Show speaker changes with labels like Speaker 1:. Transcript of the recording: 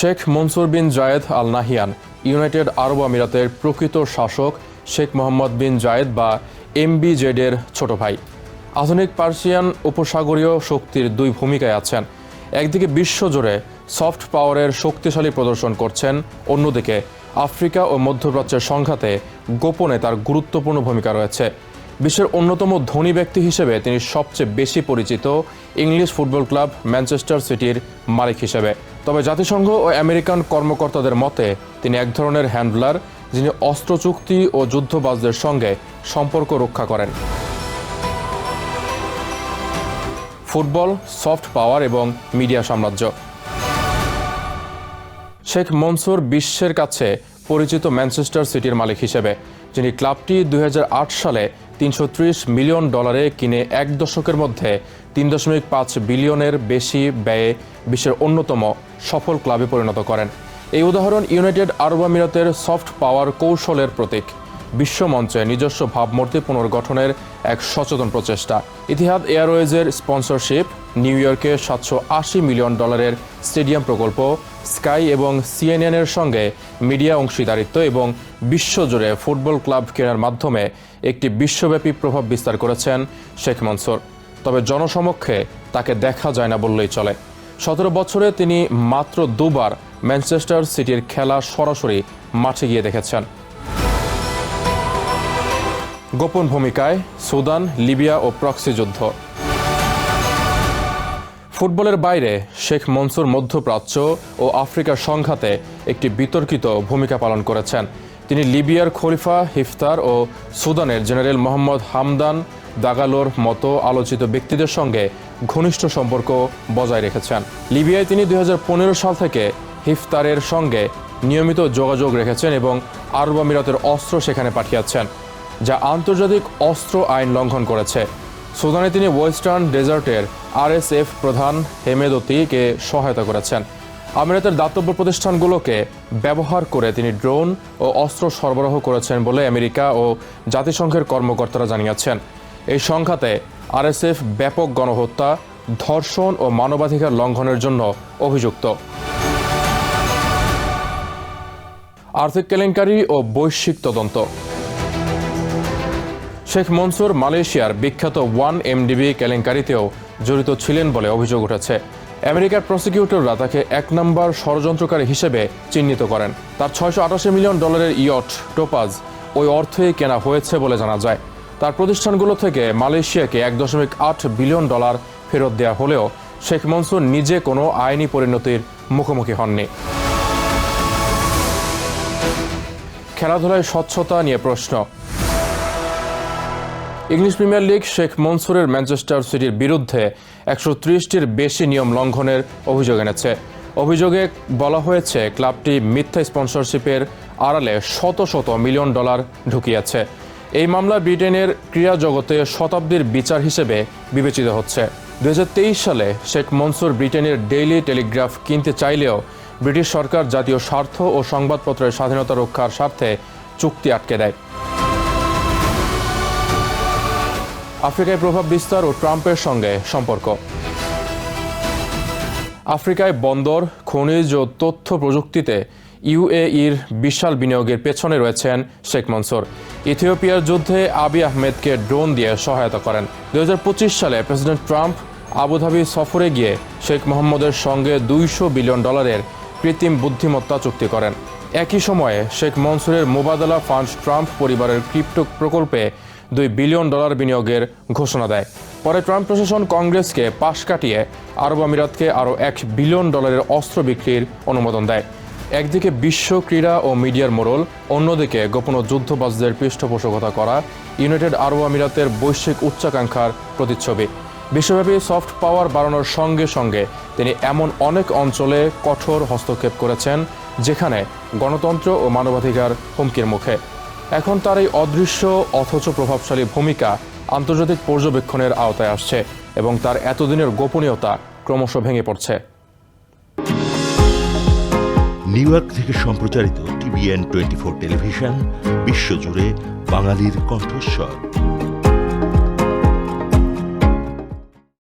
Speaker 1: শেখ মনসুর বিন জায়েদ Al Nahiyan United আরব আমিরাতের প্রকৃত শাসক শেখ মোহাম্মদ বিন জায়েদ বা এমবিজেডের ছোট ভাই। আধুনিক পার্সিয়ান উপসাগরীয় শক্তির দুই ভূমিকায় আছেন। একদিকে বিশ্বজুড়ে সফট পাওয়ারের শক্তিশালী প্রদর্শন করছেন, অন্যদিকে আফ্রিকা ও মধ্যপ্রাচ্যের সংঘাতে গোপনে তার গুরুত্বপূর্ণ ভূমিকা রয়েছে। বিশ্বের অন্যতম ধনী ব্যক্তি হিসেবে তিনি সবচেয়ে বেশি পরিচিত ইংলিশ ফুটবল ক্লাব ম্যানচেস্টার সিটির মালিক হিসেবে। তবে জাতিসংঘ ও আমেরিকান কর্মকর্তাদের মতে তিনি এক ধরনের হ্যান্ডলার, যিনি অস্ত্র চুক্তি ও যুদ্ধবাজদের সঙ্গে সম্পর্ক রক্ষা করেন। ফুটবল, সফট পাওয়ার এবং মিডিয়া সাম্রাজ্য। শেখ মনসুর বিশ্বের কাছে পরিচিত ম্যানচেস্টার সিটির মালিক হিসেবে, যিনি ক্লাবটি 2008 সালে $330 মিলিয়ন কিনে এক দশকের মধ্যে 3.5 বিলিয়নের বেশি ব্যয়ে বিশ্বের অন্যতম সফল ক্লাবে পরিণত করেন। এই উদাহরণ ইউনাইটেড আরব আমিরাতের সফট পাওয়ার কৌশলের প্রতীক, বিশ্বমঞ্চে নিজস্ব ভাবমূর্তি পুনর্গঠনের এক সচেতন প্রচেষ্টা। ইতিহাদ এয়ারওয়েজের স্পন্সরশিপ, নিউ ইয়র্কে $780 মিলিয়ন স্টেডিয়াম প্রকল্প, স্কাই এবং সিএনএনের সঙ্গে মিডিয়া অংশীদারিত্ব এবং বিশ্বজুড়ে ফুটবল ক্লাব কেনার মাধ্যমে একটি বিশ্বব্যাপী প্রভাব বিস্তার করেছেন শেখ মনসুর। তবে জনসমক্ষে তাকে দেখা যায় না বললেই চলে। 17 বছরে তিনি মাত্র দুবার ম্যানচেস্টার সিটির খেলা সরাসরি মাঠে গিয়ে দেখেছেন। গোপন ভূমিকায় সুদান, লিবিয়া ও প্রক্সি যুদ্ধ। ফুটবলের বাইরে শেখ মনসুর মধ্যপ্রাচ্য ও আফ্রিকার সংঘাতে একটি বিতর্কিত ভূমিকা পালন করেছেন। তিনি লিবিয়ার খলিফা হিফতার ও সুদানের জেনারেল মোহাম্মদ হামদান দাগালোর মতো আলোচিত ব্যক্তিদের সঙ্গে ঘনিষ্ঠ সম্পর্ক বজায় রেখেছেন। লিবিয়ায় তিনি 2015 সাল থেকে হিফতারের সঙ্গে নিয়মিত যোগাযোগ রেখেছেন এবং আরব আমিরাতের অস্ত্র সেখানে পাঠিয়েছেন, যা আন্তর্জাতিক অস্ত্র আইন লঙ্ঘন করেছে। সুদানে তিনি ওয়েস্টার্ন ডেজার্টের RSF প্রধান হেমেদতিকে সহায়তা করেছেন। আমিরাতের দাতব্য প্রতিষ্ঠানগুলোকে ব্যবহার করে তিনি ড্রোন ও অস্ত্র সরবরাহ করেছেন বলে আমেরিকা ও জাতিসংঘের কর্মকর্তারা জানিয়েছেন। এই সংঘাতে RSF ব্যাপক গণহত্যা, ধর্ষণ ও মানবাধিকার লঙ্ঘনের জন্য অভিযুক্ত। আর্থিক কেলেঙ্কারি ও বৈশ্বিক তদন্ত। শেখ মনসুর মালয়েশিয়ার বিখ্যাত 1MDB কেলেঙ্কারিতেও জড়িত ছিলেন বলে অভিযোগ উঠেছে। আমেরিকার প্রসিকিউটররা তাকে 1 নম্বর ষড়যন্ত্রকারী হিসেবে চিহ্নিত করেন। তার $688 মিলিয়ন ইয়ট টোপাজ ওই অর্থেই কেনা হয়েছে বলে জানা যায়। তার প্রতিষ্ঠানগুলো থেকে মালয়েশিয়াকে $1.8 বিলিয়ন ফেরত দেওয়া হলেও শেখ মনসুর নিজে কোনো আইনি পরিণতির মুখোমুখি হননি। খেলাধুলায় স্বচ্ছতা নিয়ে প্রশ্ন। ইংলিশ প্রিমিয়ার লিগ শেখ মনসুরের ম্যানচেস্টার সিটির বিরুদ্ধে 130টির বেশি নিয়ম লঙ্ঘনের অভিযোগ এনেছে। অভিযোগে বলা হয়েছে ক্লাবটি মিথ্যা স্পন্সরশিপের আড়ালে শত শত মিলিয়ন ডলার ঢুকিয়েছে। এই মামলা ব্রিটেনের ক্রীড়া জগতে শতাব্দীর বিচার হিসেবে বিবেচিত হচ্ছে। 2023 সালে শেখ মনসুর ব্রিটেনের ডেইলি টেলিগ্রাফ কিনতে চাইলেও ব্রিটিশ সরকার জাতীয় স্বার্থ ও সংবাদপত্রের স্বাধীনতা রক্ষার স্বার্থে চুক্তি আটকে দেয়। আফ্রিকায় প্রভাব বিস্তার ও ট্রাম্পের সঙ্গে সম্পর্ক। আফ্রিকায় বন্দর, খনিজ ও তথ্য প্রযুক্তিতে UAEর বিশাল বিনিয়োগের পেছনে রয়েছেন শেখ মনসুর। ইথিওপিয়ার যুদ্ধে আবি আহমেদকে ড্রোন দিয়ে সহায়তা করেন। 2025 সালে প্রেসিডেন্ট ট্রাম্প আবুধাবি সফরে গিয়ে শেখ মোহাম্মদের সঙ্গে $200 বিলিয়ন কৃত্রিম বুদ্ধিমত্তা চুক্তি করেন। একই সময়ে শেখ মনসুরের মোবাদলা ফান্ড ট্রাম্প পরিবারের ক্রিপ্টো প্রকল্পে $2 বিলিয়ন বিনিয়োগের ঘোষণা দেয়। পরে ট্রাম্প প্রশাসন কংগ্রেসকে পাশ কাটিয়ে আরব আমিরাতকে আরও $1 বিলিয়ন অস্ত্র বিক্রির অনুমোদন দেয়। একদিকে বিশ্ব ক্রীড়া ও মিডিয়ার মোড়ল, অন্যদিকে গোপন যুদ্ধবাজদের পৃষ্ঠপোষকতা করা ইউনাইটেড আরব আমিরাতের বৈশ্বিক উচ্চাকাঙ্ক্ষার প্রতিচ্ছবি। বিশ্বব্যাপী সফট পাওয়ার বাড়ানোর সঙ্গে সঙ্গে তিনি এমন অনেক অঞ্চলে কঠোর হস্তক্ষেপ করেছেন যেখানে গণতন্ত্র ও মানবাধিকার হুমকির মুখে। এখন তার এই অদৃশ্য অথচ প্রভাবশালী ভূমিকা আন্তর্জাতিক পর্যবেক্ষণের আওতায় আসছে এবং তার এতদিনের গোপনীয়তা ক্রমশ ভেঙে পড়ছে।
Speaker 2: নিউ ইয়র্ক থেকে সম্প্রচারিত TVN 24 টেলিভিশন বিশ্বজুড়ে বাঙালির কণ্ঠস্বর।